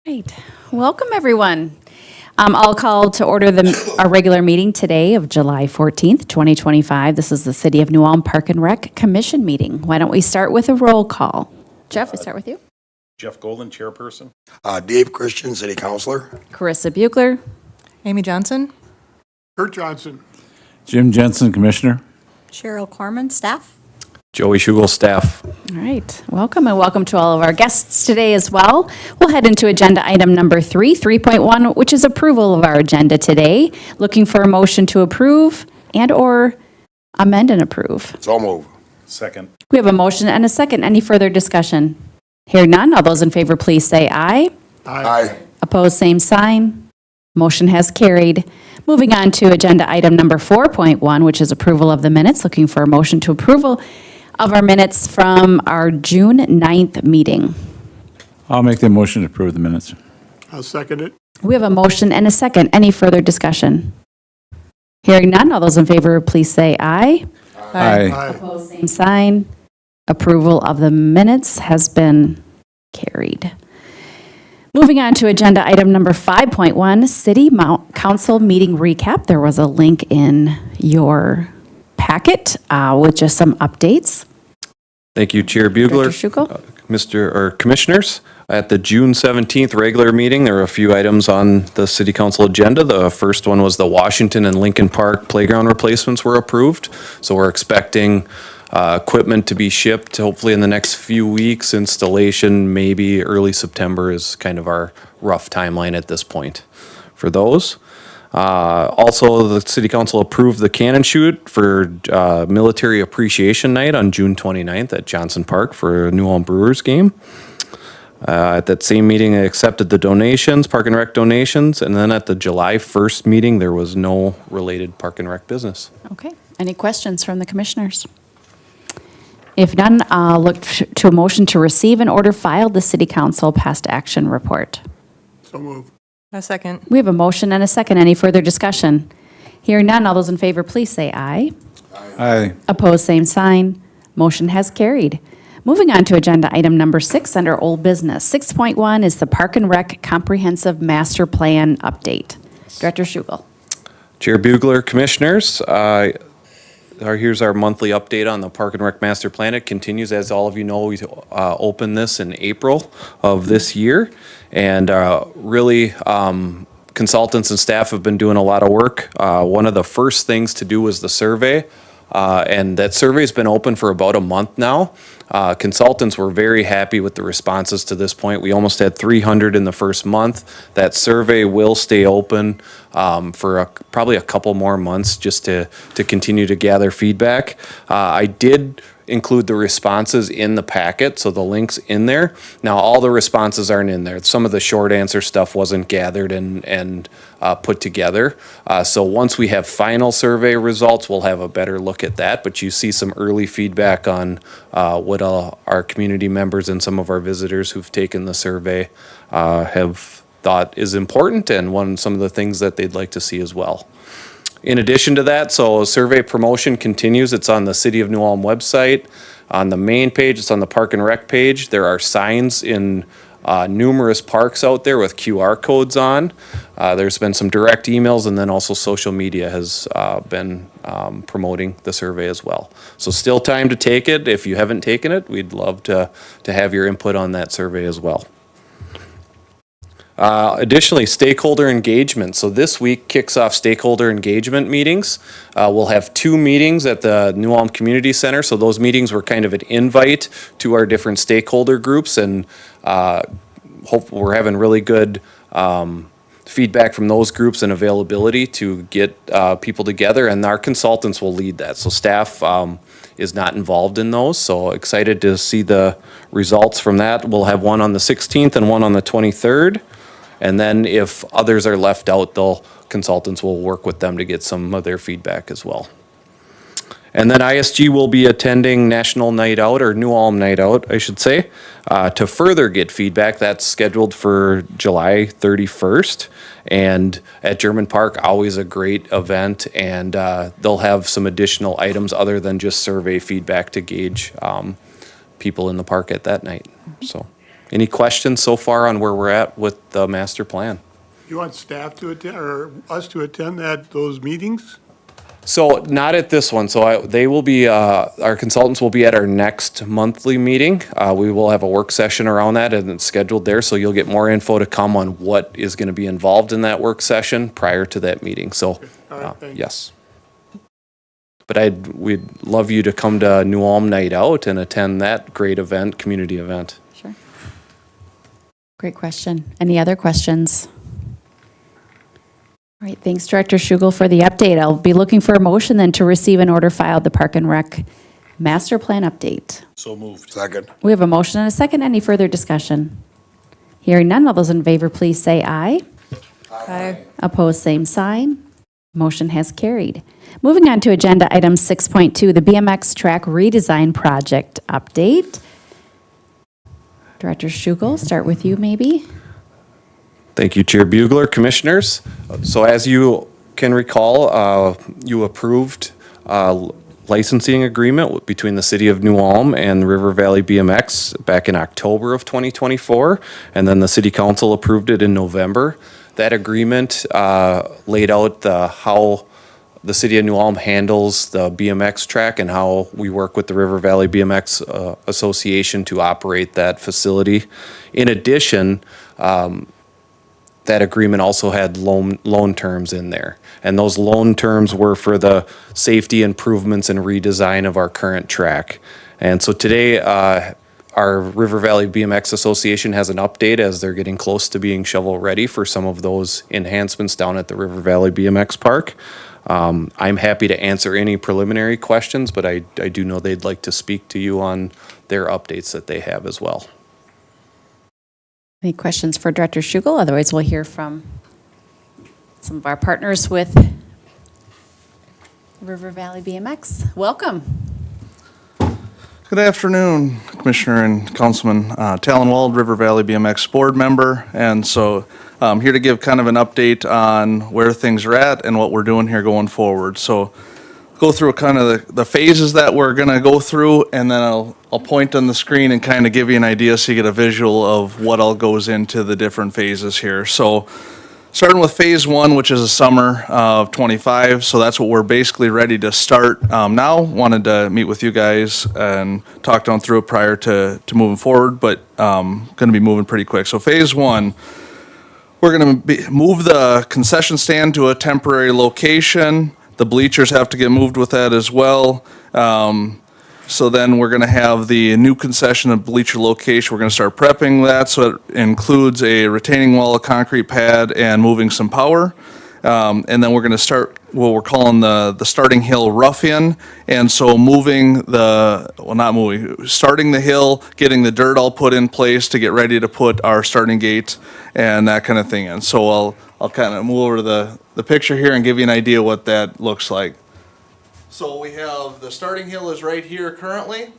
Great. Welcome, everyone. I'll call to order our regular meeting today of July 14th, 2025. This is the City of New Ulm Park and Rec Commission meeting. Why don't we start with a roll call? Jeff, we start with you. Jeff Golden, chairperson. Dave Christian, city councilor. Carissa Bugler. Amy Johnson. Kurt Johnson. Jim Jensen, Commissioner. Cheryl Corman, staff. Joey Schugel, staff. All right. Welcome, and welcome to all of our guests today as well. We'll head into agenda item number 3.1, which is approval of our agenda today. Looking for a motion to approve and or amend and approve. So move. Second. We have a motion and a second. Any further discussion? Hearing none, all those in favor, please say aye. Aye. Opposed, same sign. Motion has carried. Moving on to agenda item number 4.1, which is approval of the minutes. Looking for a motion to approval of our minutes from our June 9th meeting. I'll make the motion to approve the minutes. I'll second it. We have a motion and a second. Any further discussion? Hearing none, all those in favor, please say aye. Aye. Aye. Opposed, same sign. Approval of the minutes has been carried. Moving on to agenda item number 5.1, City Council meeting recap. There was a link in your packet with just some updates. Thank you, Chair Bugler. Director Schugel? Commissioners. At the June 17th regular meeting, there were a few items on the City Council agenda. The first one was the Washington and Lincoln Park playground replacements were approved. So we're expecting equipment to be shipped hopefully in the next few weeks. Installation maybe early September is kind of our rough timeline at this point for those. Also, the City Council approved the cannon shoot for Military Appreciation Night on June 29th at Johnson Park for a New Ulm Brewers game. At that same meeting, they accepted the donations, Park and Rec donations, and then at the July 1st meeting, there was no related Park and Rec business. Okay. Any questions from the commissioners? If none, I'll look to a motion to receive and order filed the City Council past action report. So move. A second. We have a motion and a second. Any further discussion? Hearing none, all those in favor, please say aye. Aye. Opposed, same sign. Motion has carried. Moving on to agenda item number 6 under old business. 6.1 is the Park and Rec Comprehensive Master Plan Update. Director Schugel. Chair Bugler, Commissioners, here's our monthly update on the Park and Rec Master Plan. It continues, as all of you know, we opened this in April of this year. And really, consultants and staff have been doing a lot of work. One of the first things to do was the survey. And that survey's been open for about a month now. Consultants were very happy with the responses to this point. We almost had 300 in the first month. That survey will stay open for probably a couple more months just to continue to gather feedback. I did include the responses in the packet, so the link's in there. Now, all the responses aren't in there. Some of the short answer stuff wasn't gathered and put together. So once we have final survey results, we'll have a better look at that. But you see some early feedback on what our community members and some of our visitors who've taken the survey have thought is important and some of the things that they'd like to see as well. In addition to that, so survey promotion continues. It's on the City of New Ulm website. On the main page, it's on the Park and Rec page. There are signs in numerous parks out there with QR codes on. There's been some direct emails, and then also social media has been promoting the survey as well. So still time to take it. If you haven't taken it, we'd love to have your input on that survey as well. Additionally, stakeholder engagement. So this week kicks off stakeholder engagement meetings. We'll have 2 meetings at the New Ulm Community Center. So those meetings were kind of an invite to our different stakeholder groups, and hope we're having really good feedback from those groups and availability to get people together, and our consultants will lead that. So staff is not involved in those. So excited to see the results from that. We'll have one on the 16th and one on the 23rd. And then if others are left out, consultants will work with them to get some of their feedback as well. And then ISG will be attending National Night Out, or New Ulm Night Out, I should say, to further get feedback. That's scheduled for July 31st. And at German Park, always a great event. And they'll have some additional items other than just survey feedback to gauge people in the park at that night. So Any questions so far on where we're at with the master plan? You want staff to attend, or us to attend those meetings? So not at this one. So they will be, our consultants will be at our next monthly meeting. We will have a work session around that and it's scheduled there. So you'll get more info to come on what is going to be involved in that work session prior to that meeting. So, All right, thank you. yes. But we'd love you to come to New Ulm Night Out and attend that great event, community event. Sure. Great question. Any other questions? All right, thanks, Director Schugel, for the update. I'll be looking for a motion then to receive and order filed the Park and Rec Master Plan update. So moved. Second. We have a motion and a second. Any further discussion? Hearing none, all those in favor, please say aye. Aye. Opposed, same sign. Motion has carried. Moving on to agenda item 6.2, the BMX track redesign project update. Director Schugel, start with you maybe. Thank you, Chair Bugler, Commissioners. So as you can recall, you approved a licensing agreement between the City of New Ulm and River Valley BMX back in October of 2024, and then the City Council approved it in November. That agreement laid out how the City of New Ulm handles the BMX track and how we work with the River Valley BMX Association to operate that facility. In addition, that agreement also had loan terms in there. And those loan terms were for the safety improvements and redesign of our current track. And so today, our River Valley BMX Association has an update as they're getting close to being shovel ready for some of those enhancements down at the River Valley BMX Park. I'm happy to answer any preliminary questions, but I do know they'd like to speak to you on their updates that they have as well. Any questions for Director Schugel? Otherwise, we'll hear from some of our partners with River Valley BMX. Welcome. Good afternoon, Commissioner and Councilman. Talon Wald, River Valley BMX board member. And so I'm here to give kind of an update on where things are at and what we're doing here going forward. So go through kind of the phases that we're going to go through, and then I'll point on the screen and kind of give you an idea so you get a visual of what all goes into the different phases here. So starting with phase 1, which is the summer of 25. So that's what we're basically ready to start now. Wanted to meet with you guys and talk down through it prior to moving forward, but going to be moving pretty quick. So phase 1, we're going to move the concession stand to a temporary location. The bleachers have to get moved with that as well. So then we're going to have the new concession and bleacher location. We're going to start prepping that. So it includes a retaining wall, a concrete pad, and moving some power. And then we're going to start what we're calling the starting hill rough-in. And so starting the hill, getting the dirt all put in place to get ready to put our starting gate and that kind of thing in. So I'll kind of move over to the picture here and give you an idea what that looks like. So we have the starting hill is right here currently.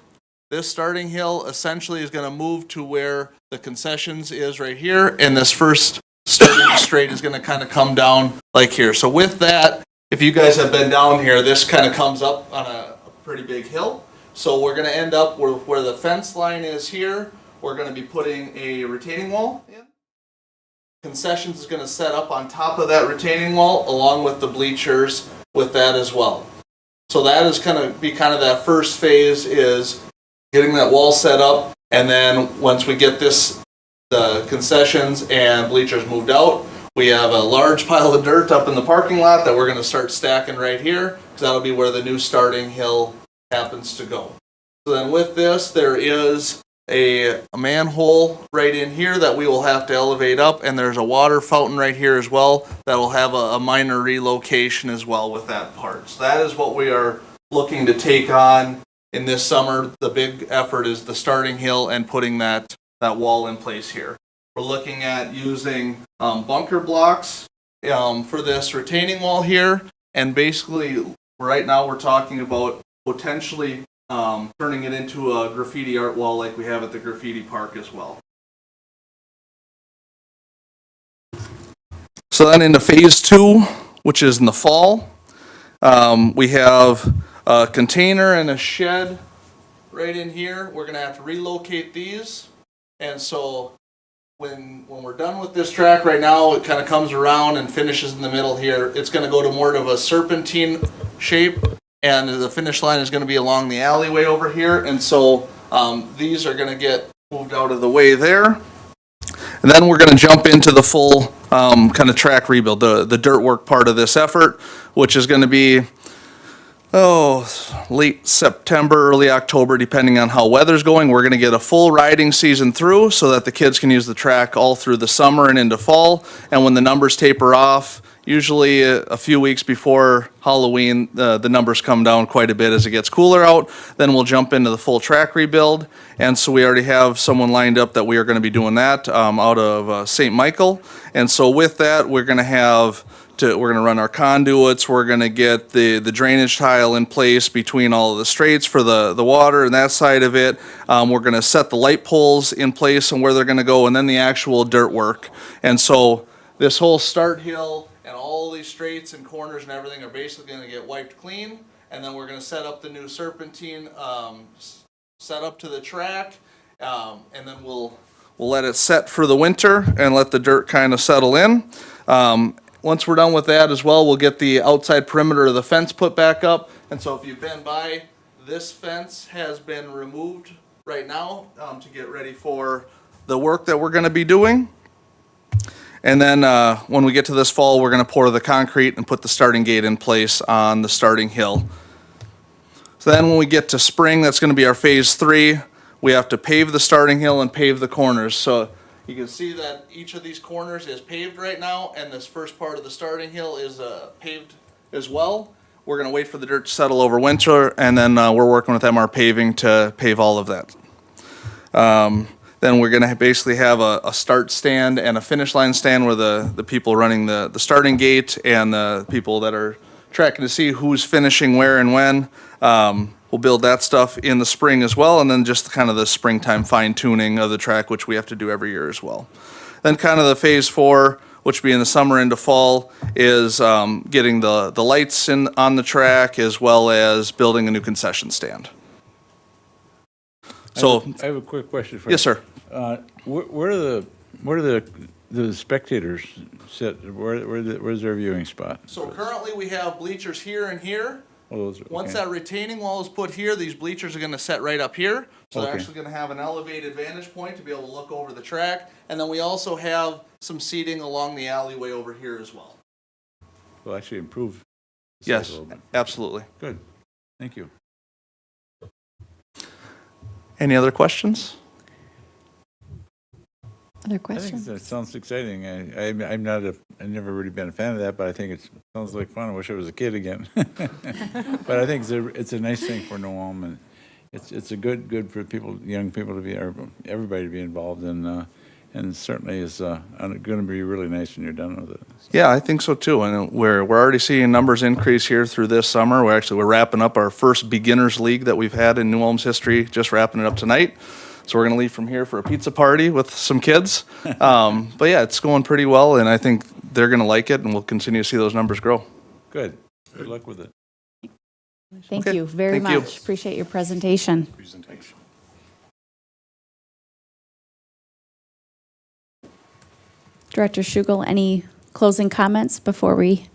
This starting hill essentially is going to move to where the concessions is right here, and this first starting straight is going to kind of come down like here. So with that, if you guys have been down here, this kind of comes up on a pretty big hill. So we're going to end up where the fence line is here. We're going to be putting a retaining wall in. Concessions is going to set up on top of that retaining wall along with the bleachers with that as well. So that is going to be kind of that first phase, is getting that wall set up, and then once we get the concessions and bleachers moved out, we have a large pile of dirt up in the parking lot that we're going to start stacking right here, because that'll be where the new starting hill happens to go. So then with this, there is a manhole right in here that we will have to elevate up, and there's a water fountain right here as well that will have a minor relocation as well with that part. So that is what we are looking to take on in this summer. The big effort is the starting hill and putting that wall in place here. We're looking at using bunker blocks for this retaining wall here, and basically right now we're talking about potentially turning it into a graffiti art wall like we have at the graffiti park as well. So then into phase 2, which is in the fall, we have a container and a shed right in here. We're going to have to relocate these. And so when we're done with this track right now, it kind of comes around and finishes in the middle here. It's going to go to more of a serpentine shape, and the finish line is going to be along the alleyway over here. And so these are going to get moved out of the way there. And then we're going to jump into the full kind of track rebuild, the dirt work part of this effort, which is going to be late September, early October, depending on how weather's going. We're going to get a full riding season through so that the kids can use the track all through the summer and into fall. And when the numbers taper off, usually a few weeks before Halloween, the numbers come down quite a bit as it gets cooler out. Then we'll jump into the full track rebuild. And so we already have someone lined up that we are going to be doing that out of St. Michael. And so with that, we're going to run our conduits. We're going to get the drainage tile in place between all of the straits for the water and that side of it. We're going to set the light poles in place and where they're going to go, and then the actual dirt work. And so this whole start hill and all these straits and corners and everything are basically going to get wiped clean. And then we're going to set up the new serpentine, set up to the track, and then we'll let it set for the winter and let the dirt kind of settle in. Once we're done with that as well, we'll get the outside perimeter of the fence put back up. And so if you've been by, this fence has been removed right now to get ready for the work that we're going to be doing. And then when we get to this fall, we're going to pour the concrete and put the starting gate in place on the starting hill. So then when we get to spring, that's going to be our phase 3. We have to pave the starting hill and pave the corners. So you can see that each of these corners is paved right now, and this first part of the starting hill is paved as well. We're going to wait for the dirt to settle over winter, and then we're working with MR Paving to pave all of that. Then we're going to basically have a start stand and a finish line stand where the people running the starting gate and the people that are tracking to see who's finishing where and when. We'll build that stuff in the spring as well, and then just kind of the springtime fine tuning of the track, which we have to do every year as well. Then kind of the phase 4, which will be in the summer into fall, is getting the lights on the track as well as building a new concession stand. So I have a quick question for you. yes, sir. Where are the spectators sit? Where's their viewing spot? So currently we have bleachers here and here. Oh, those are- Once okay. that retaining wall is put here, these bleachers are going to set right up here. So they're Okay. actually going to have an elevated vantage point to be able to look over the track. And then we also have some seating along the alleyway over here as well. Will actually improve. the size Yes, a little bit. absolutely. Good. Thank you. Any other questions? Other I think questions? that sounds exciting. I've never really been a fan of that, but I think it sounds like fun. I wish I was a kid again. But I think it's a nice thing for New Ulm, and it's a good for people, young people to be, or everybody to be involved in, and certainly is going to be really nice when you're done with it. Yeah, I think so too. And we're already seeing numbers increase here through this summer. We're wrapping up our first beginners league that we've had in New Ulm's history, just wrapping it up tonight. So we're going to leave from here for a pizza party with some kids. But yeah, it's going pretty well, and I think they're going to like it, and we'll continue to see those numbers grow. Good. Good luck with it. Thank Okay, you very thank you. much. Appreciate your presentation. Presentation. Director Schugel, any closing comments before we?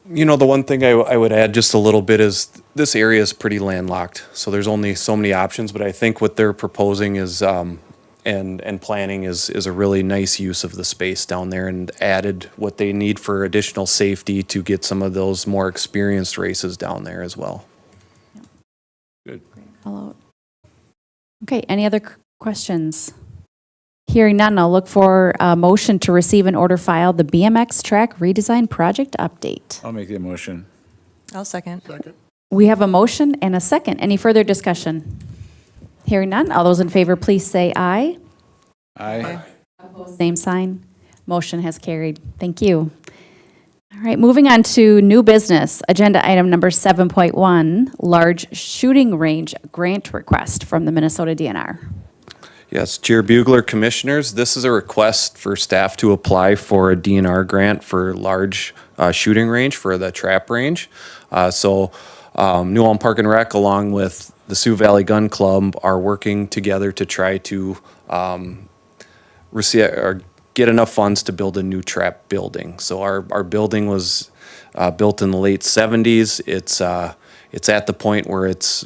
You know, the one thing I would add just a little bit is this area is pretty landlocked, so there's only so many options, but I think what they're proposing is, and planning is a really nice use of the space down there, and added what they need for additional safety to get some of those more experienced races down there as well. Good. Hello. Okay, any other questions? Hearing none, I'll look for a motion to receive and order file the BMX track redesign project update. I'll make the motion. I'll second. Second. We have a motion and a second. Any further discussion? Hearing none, all those in favor, please say aye. Aye. Same sign. Motion has carried. Thank you. All right, moving on to new business. Agenda item number 7.1, large shooting range grant request from the Minnesota DNR. Yes, Chair Bugler, Commissioners, this is a request for staff to apply for a DNR grant for large shooting range for the trap range. So New Ulm Park and Rec, along with the Sioux Valley Gun Club, are working together to try to receive, or get enough funds to build a new trap building. So our building was built in the late 70s. It's at the point where it's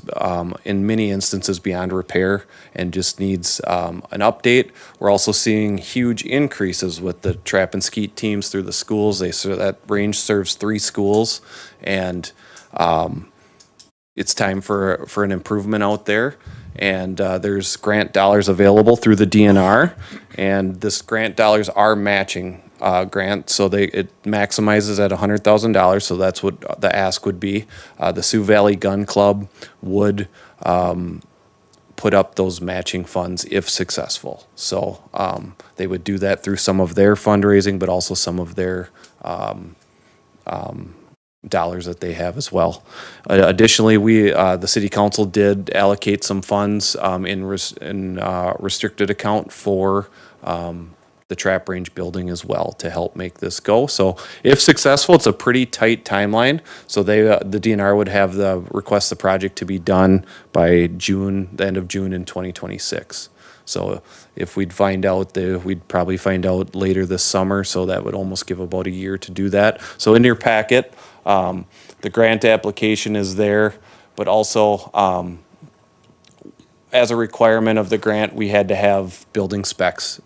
in many instances beyond repair and just needs an update. We're also seeing huge increases with the trap and skeet teams through the schools. That range serves 3 schools, and it's time for an improvement out there. And there's grant dollars available through the DNR, and this grant dollars are matching grant, so it maximizes at $100,000. So that's what the ask would be. The Sioux Valley Gun Club would put up those matching funds if successful. So they would do that through some of their fundraising, but also some of their dollars that they have as well. Additionally, the city council did allocate some funds in restricted account for the trap range building as well to help make this go. So if successful, it's a pretty tight timeline. So the DNR would have request the project to be done by June, the end of June in 2026. So if we'd find out, we'd probably find out later this summer, so that would almost give about a year to do that. So in your packet, the grant application is there, but also as a requirement of the grant, we had to have building specs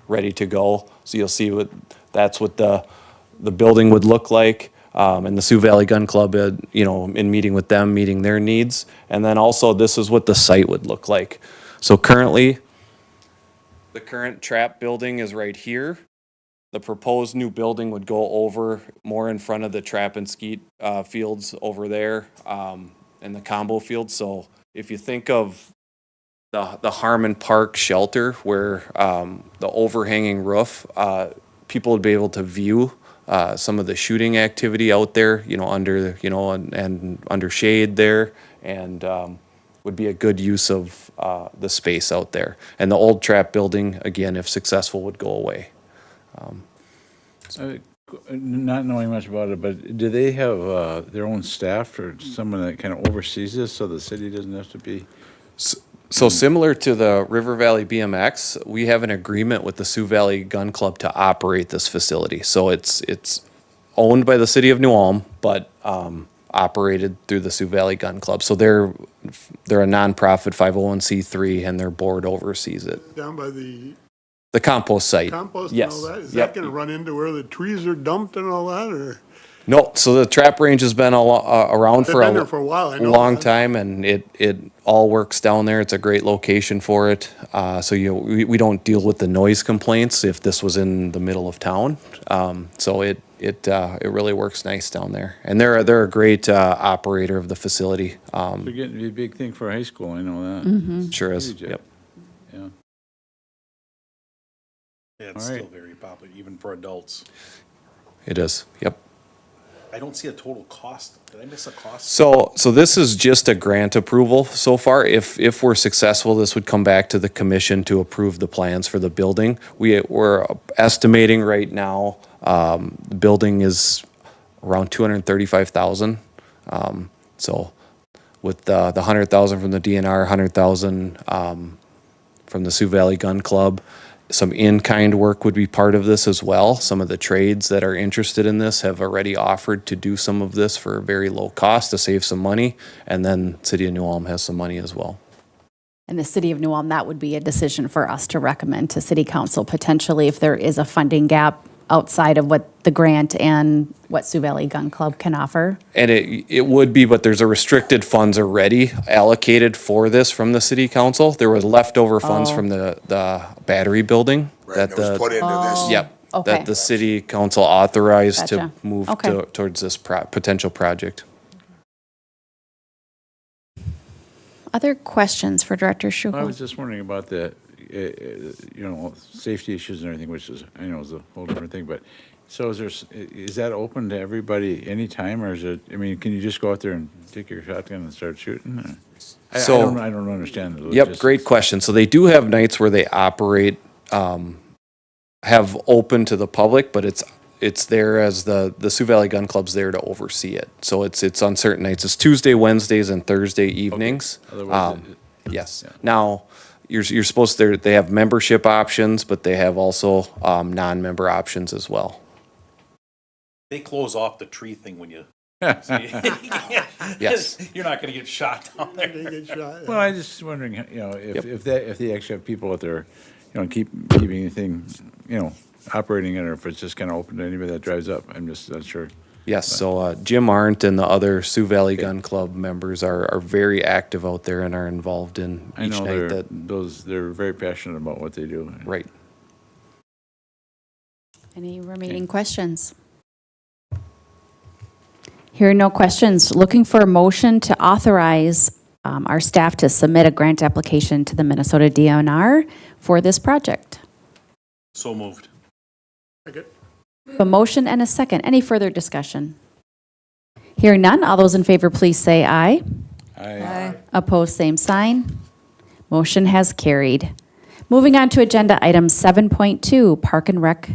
ready to go. So you'll see that's what the building would look like. And the Sioux Valley Gun Club, in meeting with them, meeting their needs. And then also this is what the site would look like. So currently, the current trap building is right here. The proposed new building would go over more in front of the trap and skeet fields over there, and the combo field. So if you think of the Harmon Park shelter where the overhanging roof, people would be able to view some of the shooting activity out there, under, and under shade there, and would be a good use of the space out there. And the old trap building, again, if successful, would go away. Not knowing much about it, but do they have their own staff or someone that kind of oversees this so the city doesn't have to be? So similar to the River Valley BMX, we have an agreement with the Sioux Valley Gun Club to operate this facility. So it's owned by the city of New Ulm, but operated through the Sioux Valley Gun Club. So they're a nonprofit 501c3, and their board oversees it. Down by the The compost site. compost and Yes. all that? Is Yep. that gonna run into where the trees are dumped and all that, or? No, so the trap range has been around They've for been there for a while, I know long that. time, and it all works down there. It's a great location for it. So we don't deal with the noise complaints if this was in the middle of town. So it really works nice down there, and they're a great operator of the facility. They're getting to be a big thing for high school, I know that. Sure is. Huge, Yep. Yeah. Yeah, it's All right. still very popular, even for adults. It is. Yep. I don't see a total cost. Did I miss a cost? So this is just a grant approval so far. If we're successful, this would come back to the commission to approve the plans for the building. We're estimating right now, the building is around $235,000. So with the $100,000 from the DNR, $100,000 from the Sioux Valley Gun Club. Some in-kind work would be part of this as well. Some of the trades that are interested in this have already offered to do some of this for a very low cost to save some money. And then City of New Ulm has some money as well. In the city of New Ulm, that would be a decision for us to recommend to city council potentially if there is a funding gap outside of what the grant and what Sioux Valley Gun Club can offer. And it would be, but there's a restricted funds already allocated for this from the city council. There was leftover funds from the battery building. Right, it was put into this. Yep, Okay. that the city council authorized to Gotcha. move Okay. towards this potential project. Other questions for Director I Schugel? was just wondering about the, safety issues and everything, which is, I know is a whole different thing, but, so is that open to everybody anytime, or is it, can you just go out there and take your shotgun and start shooting? Or? I don't understand the Yep, logistics. great question. So they do have nights where they operate, have open to the public, but it's there as the Sioux Valley Gun Club's there to oversee it. So it's on certain nights. It's Tuesday, Wednesdays, and Thursday evenings. Otherwise, Yes. Yeah. Now, you're supposed to, they have membership options, but they have also non-member options as well. They close off the tree thing when you. Yes. You're not gonna get shot down there. They get shot. Well, I'm just wondering, if they actually have people out there, keeping anything, operating it, or if it's just kind of open to anybody that drives up. I'm just not sure. Yes, so Jim Arndt and the other Sioux Valley Gun Club members are very active out there and are involved in I each know night they're very passionate about what they do. right. Any remaining questions? Hearing no questions, looking for a motion to authorize our staff to submit a grant application to the Minnesota DNR for this project. So moved. Second. A motion and a second. Any further discussion? Hearing none, all those in favor, please say aye. Aye. Opposed, same sign. Motion has carried. Moving on to agenda item 7.2, Park and Rec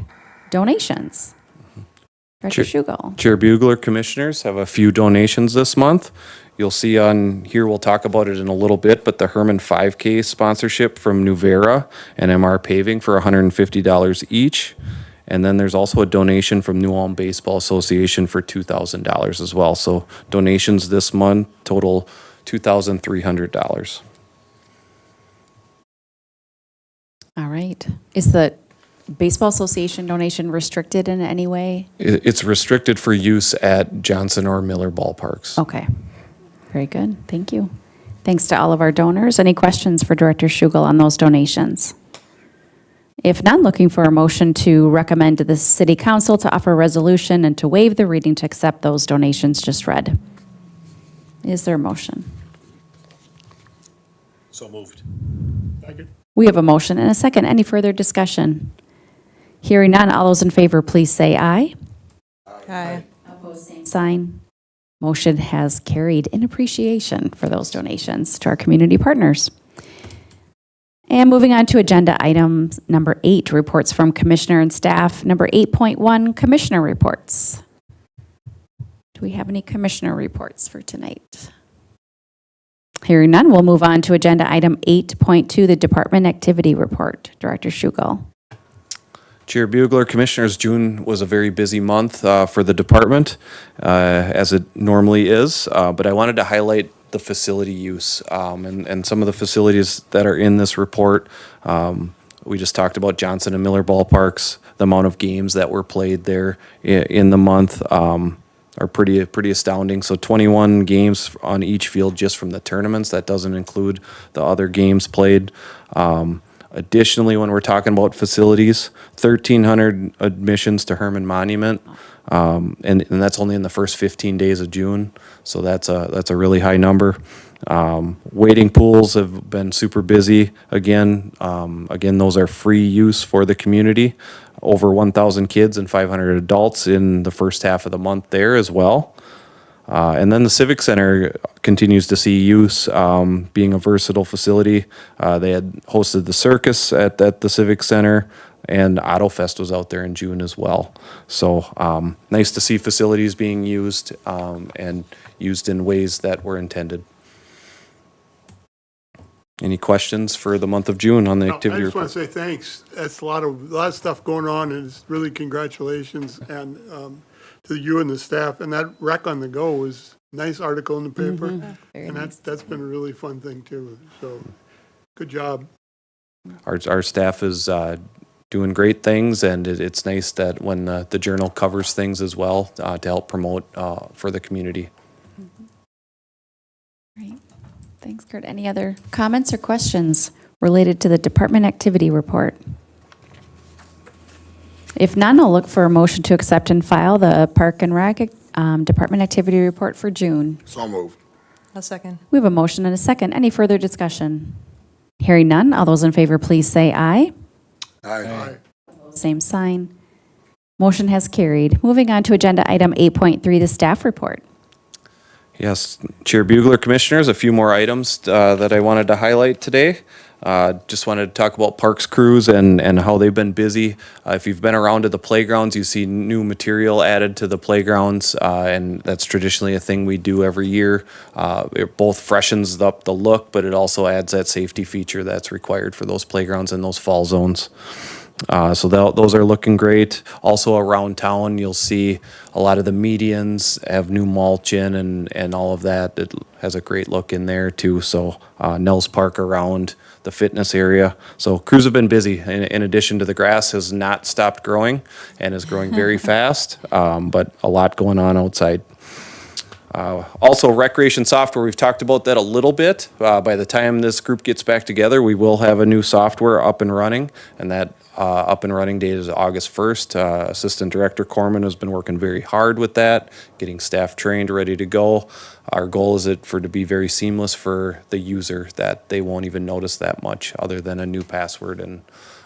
donations. Director Schugel. Chair Bugler, Commissioners, have a few donations this month. You'll see on here, we'll talk about it in a little bit, but the Herman 5K sponsorship from Nuvera and MR Paving for $150 each. And then there's also a donation from New Ulm Baseball Association for $2,000 as well. So donations this month total $2,300. All right. Is the Baseball Association donation restricted in any way? It's restricted for use at Johnson or Miller ballparks. Okay. Very good. Thank you. Thanks to all of our donors. Any questions for Director Schugel on those donations? If none, looking for a motion to recommend to the City Council to offer a resolution and to waive the reading to accept those donations just read. Is there a motion? So moved. Second. We have a motion and a second. Any further discussion? Hearing none, all those in favor, please say aye. Aye. Opposed, same sign. Motion has carried in appreciation for those donations to our community partners. And moving on to agenda item number 8, reports from commissioner and staff. Number 8.1, commissioner reports. Do we have any commissioner reports for tonight? Hearing none, we'll move on to agenda item 8.2, the department activity report. Director Schugel. Chair Bugler, Commissioners, June was a very busy month for the department, as it normally is, but I wanted to highlight the facility use and some of the facilities that are in this report. We just talked about Johnson and Miller ballparks. The amount of games that were played there in the month are pretty astounding. So 21 games on each field just from the tournaments. That doesn't include the other games played. Additionally, when we're talking about facilities, 1,300 admissions to Herman Monument, and that's only in the first 15 days of June. So that's a really high number. Wading pools have been super busy again. Again, those are free use for the community. Over 1,000 kids and 500 adults in the first half of the month there as well. And then the Civic Center continues to see use, being a versatile facility. They had hosted the circus at the Civic Center, and AutoFest was out there in June as well. So nice to see facilities being used and used in ways that were intended. Any questions for the month of June on the No, activity I just want report? to say thanks. That's a lot of stuff going on, and it's really congratulations and to you and the staff. And that Rec on the Go was a nice article in the paper, Very and nice. that's been a really fun thing too. So, good job. Our staff is doing great things, and it's nice that when the Journal covers things as well to help promote for the community. Great. Thanks, Kurt. Any other comments or questions related to the department activity report? If none, I'll look for a motion to accept and file the Park and Rec department activity report for June. So moved. A second. We have a motion and a second. Any further discussion? Hearing none, all those in favor, please say aye. Aye. Same sign. Motion has carried. Moving on to agenda item 8.3, the staff report. Yes, Chair Bugler, Commissioners, a few more items that I wanted to highlight today. Just wanted to talk about parks crews and how they've been busy. If you've been around to the playgrounds, you see new material added to the playgrounds, and that's traditionally a thing we do every year. It both freshens up the look, but it also adds that safety feature that's required for those playgrounds in those fall zones. So those are looking great. Also around town, you'll see a lot of the medians have new mulch in and all of that. It has a great look in there too. So Nels Park around the fitness area. So crews have been busy. In addition to the grass has not stopped growing and is growing very fast, but a lot going on outside. Also, recreation software, we've talked about that a little bit. By the time this group gets back together, we will have a new software up and running, and that up and running date is August 1st. Assistant Director Corman has been working very hard with that, getting staff trained, ready to go. Our goal is for it to be very seamless for the user, that they won't even notice that much other than a new password and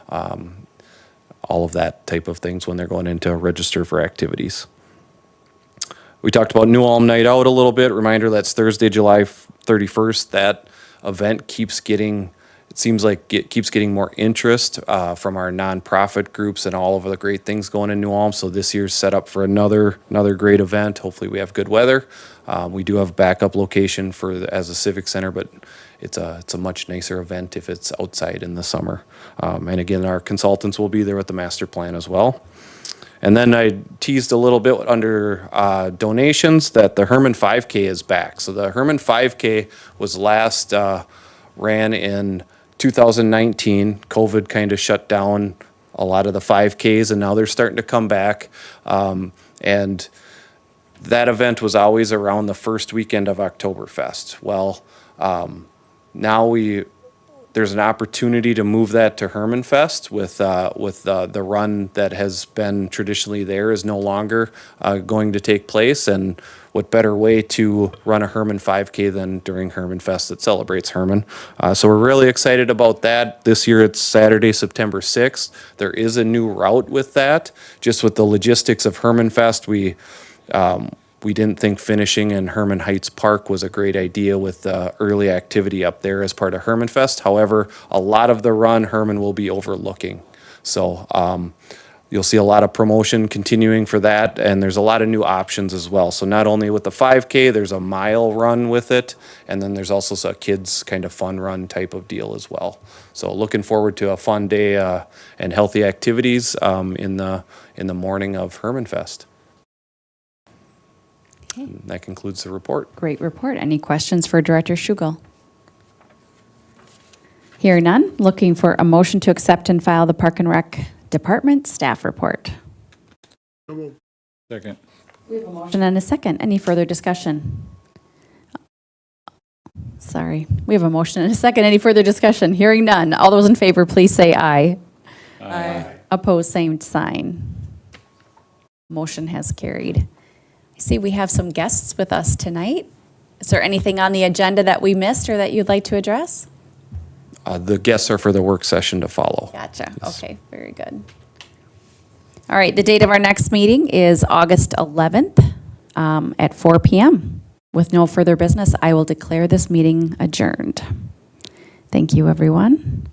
all of that type of things when they're going in to register for activities. We talked about New Ulm Night Out a little bit. Reminder, that's Thursday, July 31st. That event keeps getting more interest from our nonprofit groups and all of the great things going in New Ulm. So this year's set up for another great event. Hopefully we have good weather. We do have a backup location as a civic center, but it's a much nicer event if it's outside in the summer. And again, our consultants will be there with the master plan as well. And then I teased a little bit under donations that the Herman 5K is back. So the Herman 5K was last ran in 2019. COVID kind of shut down a lot of the 5Ks, and now they're starting to come back. And that event was always around the first weekend of Oktoberfest. Well, now there's an opportunity to move that to Hermanfest with the run that has been traditionally there is no longer going to take place. And what better way to run a Herman 5K than during Hermanfest that celebrates Herman. So we're really excited about that. This year it's Saturday, September 6th. There is a new route with that. Just with the logistics of Hermanfest, we didn't think finishing in Herman Heights Park was a great idea with early activity up there as part of Hermanfest. However, a lot of the run Herman will be overlooking. So you'll see a lot of promotion continuing for that, and there's a lot of new options as well. So not only with the 5K, there's a mile run with it, and then there's also a kids kind of fun run type of deal as well. So looking forward to a fun day and healthy activities in the morning of Hermanfest. And that concludes the report. Great report. Any questions for Director Schugel? Hearing none, looking for a motion to accept and file the Park and Rec Department staff report. So moved. Second. We have a motion and a second. Any further discussion? Sorry. We have a motion and a second. Any further discussion? Hearing none. All those in favor, please say aye. Aye. Opposed, same sign. Motion has carried. I see we have some guests with us tonight. Is there anything on the agenda that we missed or that you'd like to address? The guests are for the work session to follow. Gotcha. Okay, very good. All right, the date of our next meeting is August 11th at 4 p.m. With no further business, I will declare this meeting adjourned. Thank you, everyone.